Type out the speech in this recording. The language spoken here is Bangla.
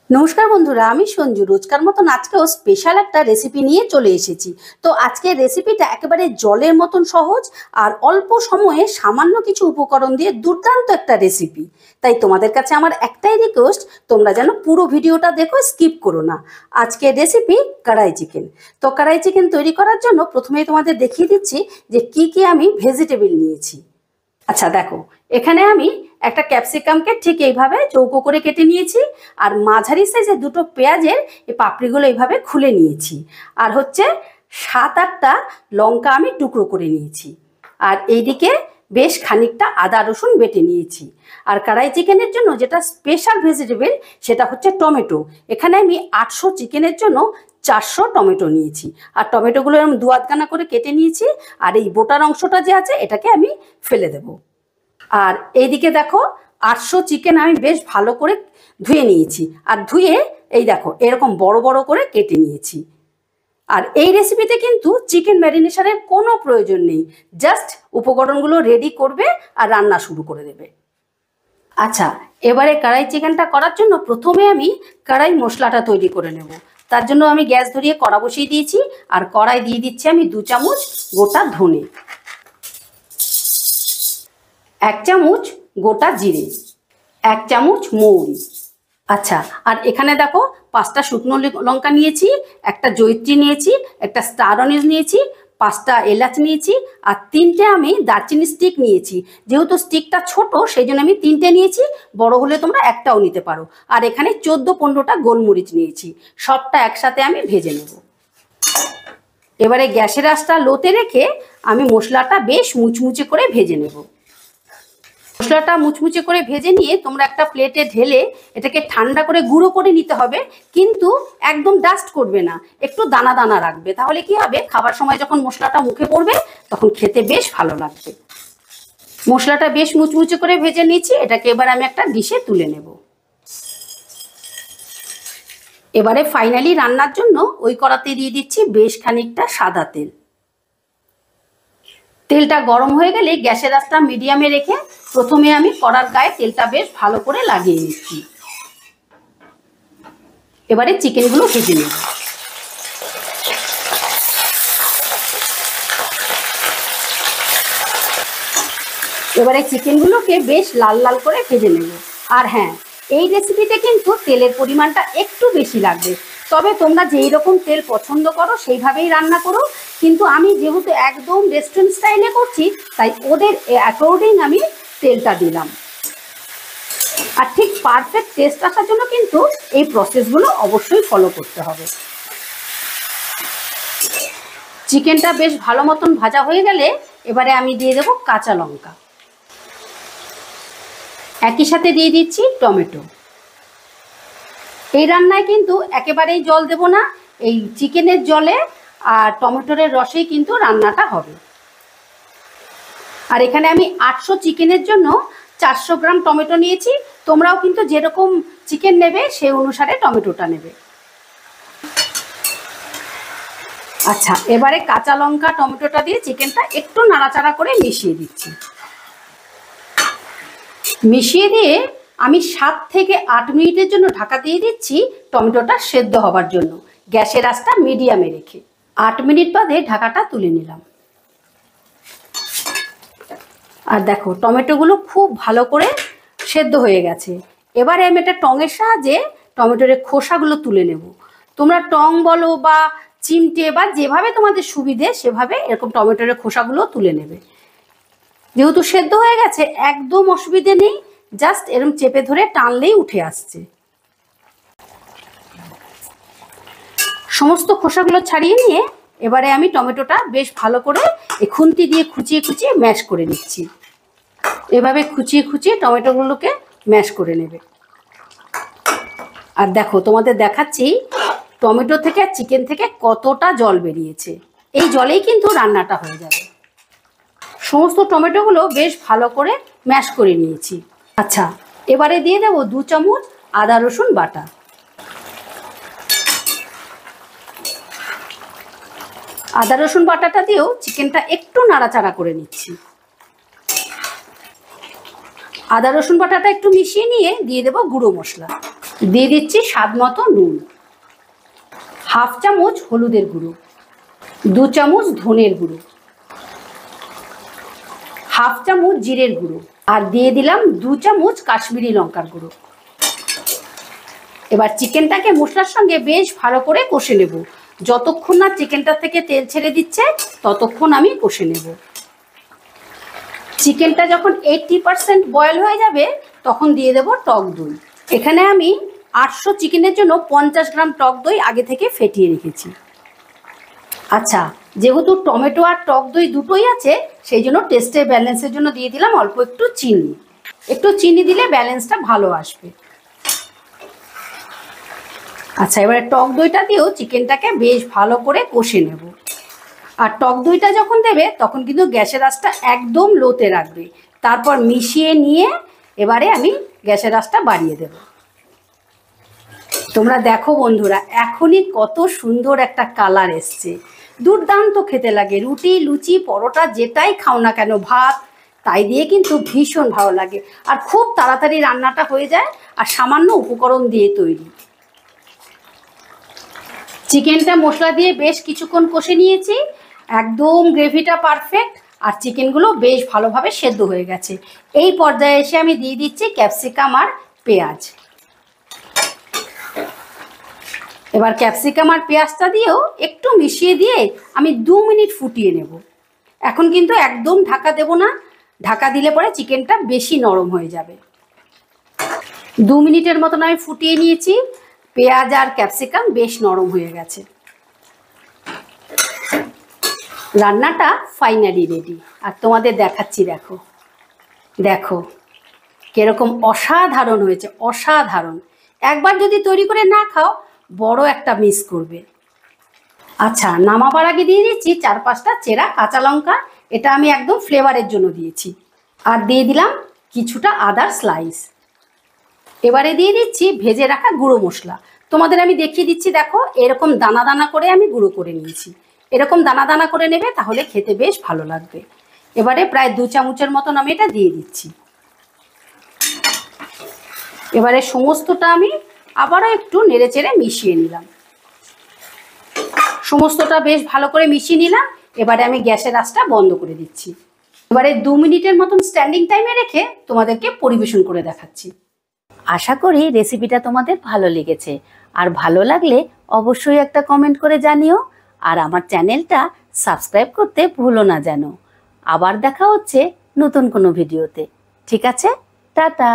নমস্কার বন্ধুরা, আমি সঞ্জু। রোজকার মতন আজকেও স্পেশাল একটা রেসিপি নিয়ে চলে এসেছি। তো আজকের রেসিপিটা একেবারে জলের মতন সহজ আর অল্প সময়ে সামান্য কিছু উপকরণ দিয়ে দুর্দান্ত একটা রেসিপি। তাই তোমাদের কাছে আমার একটাই রিকোয়েস্ট, তোমরা যেন পুরো ভিডিওটা দেখো, স্কিপ করো না। আজকের রেসিপি কড়াই চিকেন। তো কড়াই চিকেন তৈরি করার জন্য প্রথমেই তোমাদের দেখিয়ে দিচ্ছি যে কি আমি ভেজিটেবল নিয়েছি। আচ্ছা দেখো, এখানে আমি একটা ক্যাপসিকামকে ঠিক এইভাবে চৌকো করে কেটে নিয়েছি, আর মাঝারি সাইজের দুটো পেঁয়াজের এই পাপড়িগুলো এইভাবে খুলে নিয়েছি, আর হচ্ছে 7-8টা লঙ্কা আমি টুকরো করে নিয়েছি, আর এইদিকে বেশ খানিকটা আদা রসুন বেটে নিয়েছি। আর কড়াই চিকেনের জন্য যেটা স্পেশাল ভেজিটেবল সেটা হচ্ছে টমেটো। এখানে আমি 800 চিকেনের জন্য 400 টমেটো নিয়েছি, আর টমেটোগুলো এরকম দু আধখানা করে কেটে নিয়েছি, আর এই বোটার অংশটা যে আছে এটাকে আমি ফেলে দেব। আর এইদিকে দেখো, 800 চিকেন আমি বেশ ভালো করে ধুয়ে নিয়েছি, আর ধুয়ে এই দেখো এরকম বড় বড় করে কেটে নিয়েছি। আর এই রেসিপিতে কিন্তু চিকেন ম্যারিনেশনের কোনো প্রয়োজন নেই, জাস্ট উপকরণগুলো রেডি করবে আর রান্না শুরু করে দেবে। আচ্ছা, এবারে কড়াই চিকেনটা করার জন্য প্রথমে আমি কড়াই মশলাটা তৈরি করে নেব। তার জন্য আমি গ্যাস ধরিয়ে কড়া বসিয়ে দিয়েছি, আর কড়াই দিয়ে দিচ্ছি আমি 2 চামচ গোটা ধনে, 1 চামচ গোটা জিরে, 1 চামচ মৌরি। আচ্ছা, আর এখানে দেখো 5টা শুকনো লঙ্কা নিয়েছি, একটা জয়িত্রী নিয়েছি, একটা স্টার অনিজ নিয়েছি, 5টা এলাচ নিয়েছি, আর 3টে আমি দারচিনি স্টিক নিয়েছি। যেহেতু স্টিকটা ছোট সেই জন্য আমি 3টে নিয়েছি, বড় হলে তোমরা একটাও নিতে পারো। আর এখানে 14-15টা গোলমরিচ নিয়েছি, সবটা একসাথে আমি ভেজে নেব। এবারে গ্যাসের আঁচটা লোতে রেখে আমি মশলাটা বেশ মুচমুচে করে ভেজে নেব। মশলাটা মুচমুচে করে ভেজে নিয়ে তোমরা একটা প্লেটে ঢেলে এটাকে ঠান্ডা করে গুঁড়ো করে নিতে হবে, কিন্তু একদম ডাস্ট করবে না, একটু দানা দানা রাখবে। তাহলে কি হবে, খাবার সময় যখন মশলাটা মুখে পড়বে তখন খেতে বেশ ভালো লাগবে। মশলাটা বেশ মুচমুচে করে ভেজে নিয়েছি, এটাকে এবার আমি একটা ডিশে তুলে নেব। এবারে ফাইনালি রান্নার জন্য ওই কড়াতে দিয়ে দিচ্ছি বেশ খানিকটা সাদা তেল। তেলটা গরম হয়ে গেলে গ্যাসের আঁচটা মিডিয়ামে রেখে প্রথমে আমি কড়ার গায়ে তেলটা বেশ ভালো করে লাগিয়ে নিচ্ছি। এবারে চিকেনগুলো ভেজে নেব। এবারে চিকেনগুলোকে বেশ লাল লাল করে ভেজে নেব। আর হ্যাঁ, এই রেসিপিতে কিন্তু তেলের পরিমাণটা একটু বেশি লাগবে, তবে তোমরা যেই রকম তেল পছন্দ করো সেইভাবেই রান্না করো। কিন্তু আমি যেহেতু একদম রেস্টুরেন্ট স্টাইলে করছি, তাই ওদের অ্যাকর্ডিং আমি তেলটা দিলাম। আর ঠিক পারফেক্ট টেস্ট আসার জন্য কিন্তু এই প্রসেসগুলো অবশ্যই ফলো করতে হবে। চিকেনটা বেশ ভালো মতন ভাজা হয়ে গেলে এবারে আমি দিয়ে দেবো কাঁচা লঙ্কা, একই সাথে দিয়ে দিচ্ছি টমেটো। এই রান্নায় কিন্তু একেবারেই জল দেব না, এই চিকেনের জলে আর টমেটোর রসেই কিন্তু রান্নাটা হবে। আর এখানে আমি 800 চিকেনের জন্য 400 গ্রাম টমেটো নিয়েছি, তোমরাও কিন্তু যেরকম চিকেন নেবে সেই অনুসারে টমেটোটা নেবে। আচ্ছা, এবারে কাঁচা লঙ্কা টমেটোটা দিয়ে চিকেনটা একটু নাড়াচাড়া করে মিশিয়ে দিচ্ছি। মিশিয়ে দিয়ে আমি 7 থেকে 8 মিনিটের জন্য ঢাকা দিয়ে দিচ্ছি টমেটোটা সেদ্ধ হবার জন্য, গ্যাসের আঁচটা মিডিয়ামে রেখে। 8 মিনিট বাদে ঢাকাটা তুলে নিলাম। আর দেখো টমেটোগুলো খুব ভালো করে সেদ্ধ হয়ে গেছে। এবারে আমি একটা টঙের সাহায্যে টমেটোর খোসাগুলো তুলে নেব। তোমরা টং বলো বা চিমটে বা যেভাবে তোমাদের সুবিধে সেভাবে এরকম টমেটোর খোসাগুলো তুলে নেবে। যেহেতু সেদ্ধ হয়ে গেছে একদম অসুবিধে নেই, জাস্ট এরকম চেপে ধরে টানলেই উঠে আসছে। সমস্ত খোসাগুলো ছাড়িয়ে নিয়ে এবারে আমি টমেটোটা বেশ ভালো করে খুন্তি দিয়ে খুঁচিয়ে খুঁচিয়ে ম্যাশ করে নিচ্ছি। এভাবে খুঁচিয়ে খুঁচিয়ে টমেটোগুলোকে ম্যাশ করে নেবে। আর দেখো তোমাদের দেখাচ্ছি টমেটো থেকে আর চিকেন থেকে কতটা জল বেরিয়েছে, এই জলেই কিন্তু রান্নাটা হয়ে যাবে। সমস্ত টমেটোগুলো বেশ ভালো করে ম্যাশ করে নিয়েছি। আচ্ছা, এবারে দিয়ে দেবো 2 চামচ আদা রসুন বাটা। আদা রসুন বাটাটা দিয়েও চিকেনটা একটু নাড়াচাড়া করে নিচ্ছি। আদা রসুন বাটাটা একটু মিশিয়ে নিয়ে দিয়ে দেবো গুঁড়ো মশলা। দিয়ে দিচ্ছি স্বাদ মতো নুন, হাফ চামচ হলুদের গুঁড়ো, 2 চামচ ধনের গুঁড়ো, হাফ চামচ জিরের গুঁড়ো, আর দিয়ে দিলাম 2 চামচ কাশ্মীরি লঙ্কার গুঁড়ো। এবার চিকেনটাকে মশলার সঙ্গে বেশ ভালো করে কষে নেব। যতক্ষণ না চিকেনটা থেকে তেল ছেড়ে দিচ্ছে ততক্ষণ আমি কষে নেব। চিকেনটা যখন 80% বয়েল হয়ে যাবে তখন দিয়ে দেব টক দই। এখানে আমি 800 চিকেনের জন্য 50 গ্রাম টক দই আগে থেকে ফেটিয়ে রেখেছি। আচ্ছা, যেহেতু টমেটো আর টক দই দুটোই আছে সেই জন্য টেস্টের ব্যালেন্সের জন্য দিয়ে দিলাম অল্প একটু চিনি। একটু চিনি দিলে ব্যালেন্সটা ভালো আসবে। আচ্ছা, এবারে টক দইটা দিয়েও চিকেনটাকে বেশ ভালো করে কষে নেব। আর টক দইটা যখন দেবে তখন কিন্তু গ্যাসের আঁচটা একদম লোতে রাখবে। তারপর মিশিয়ে নিয়ে এবারে আমি গ্যাসের আঁচটা বাড়িয়ে দেব। তোমরা দেখো বন্ধুরা, এখনই কত সুন্দর একটা কালার এসছে। দুর্দান্ত খেতে লাগে। রুটি, লুচি, পরোটা যেটাই খাও না কেন, ভাত, তাই দিয়ে কিন্তু ভীষণ ভালো লাগে। আর খুব তাড়াতাড়ি রান্নাটা হয়ে যায় আর সামান্য উপকরণ দিয়ে তৈরি। চিকেনটা মশলা দিয়ে বেশ কিছুক্ষণ কষে নিয়েছি। একদম গ্রেভিটা পারফেক্ট আর চিকেনগুলো বেশ ভালোভাবে সেদ্ধ হয়ে গেছে। এই পর্যায়ে এসে আমি দিয়ে দিচ্ছি ক্যাপসিকাম আর পেঁয়াজ। এবার ক্যাপসিকাম আর পেঁয়াজটা দিয়েও একটু মিশিয়ে দিয়ে আমি 2 মিনিট ফুটিয়ে নেব। এখন কিন্তু একদম ঢাকা দেব না, ঢাকা দিলে পরে চিকেনটা বেশি নরম হয়ে যাবে। 2 মিনিটের মতন আমি ফুটিয়ে নিয়েছি। পেঁয়াজ আর ক্যাপসিকাম বেশ নরম হয়ে গেছে। রান্নাটা ফাইনালি রেডি। আর তোমাদের দেখাচ্ছি, দেখো দেখো কিরকম অসাধারণ হয়েছে, অসাধারণ। একবার যদি তৈরি করে না খাও বড় একটা মিস করবে। আচ্ছা, নামাবার আগে দিয়ে দিচ্ছি 4-5টা চেরা কাঁচা লঙ্কা। এটা আমি একদম ফ্লেভারের জন্য দিয়েছি। আর দিয়ে দিলাম কিছুটা আদার স্লাইস। এবারে দিয়ে দিচ্ছি ভেজে রাখা গুঁড়ো মশলা। তোমাদের আমি দেখিয়ে দিচ্ছি, দেখো এরকম দানা দানা করে আমি গুঁড়ো করে নিয়েছি। এরকম দানা দানা করে নেবে, তাহলে খেতে বেশ ভালো লাগবে। এবারে প্রায় 2 চামচের মতন আমি এটা দিয়ে দিচ্ছি। এবারে সমস্তটা আমি আবারও একটু নেড়েচেড়ে মিশিয়ে নিলাম। সমস্তটা বেশ ভালো করে মিশিয়ে নিলাম। এবারে আমি গ্যাসের আঁচটা বন্ধ করে দিচ্ছি। এবারে 2 মিনিটের মতন স্ট্যান্ডিং টাইমে রেখে তোমাদেরকে পরিবেশন করে দেখাচ্ছি। আশা করি রেসিপিটা তোমাদের ভালো লেগেছে। আর ভালো লাগলে অবশ্যই একটা কমেন্ট করে জানিও। আর আমার চ্যানেলটা সাবস্ক্রাইব করতে ভুলো না যেন। আবার দেখা হচ্ছে নতুন কোনো ভিডিওতে। ঠিক আছে, টাটা।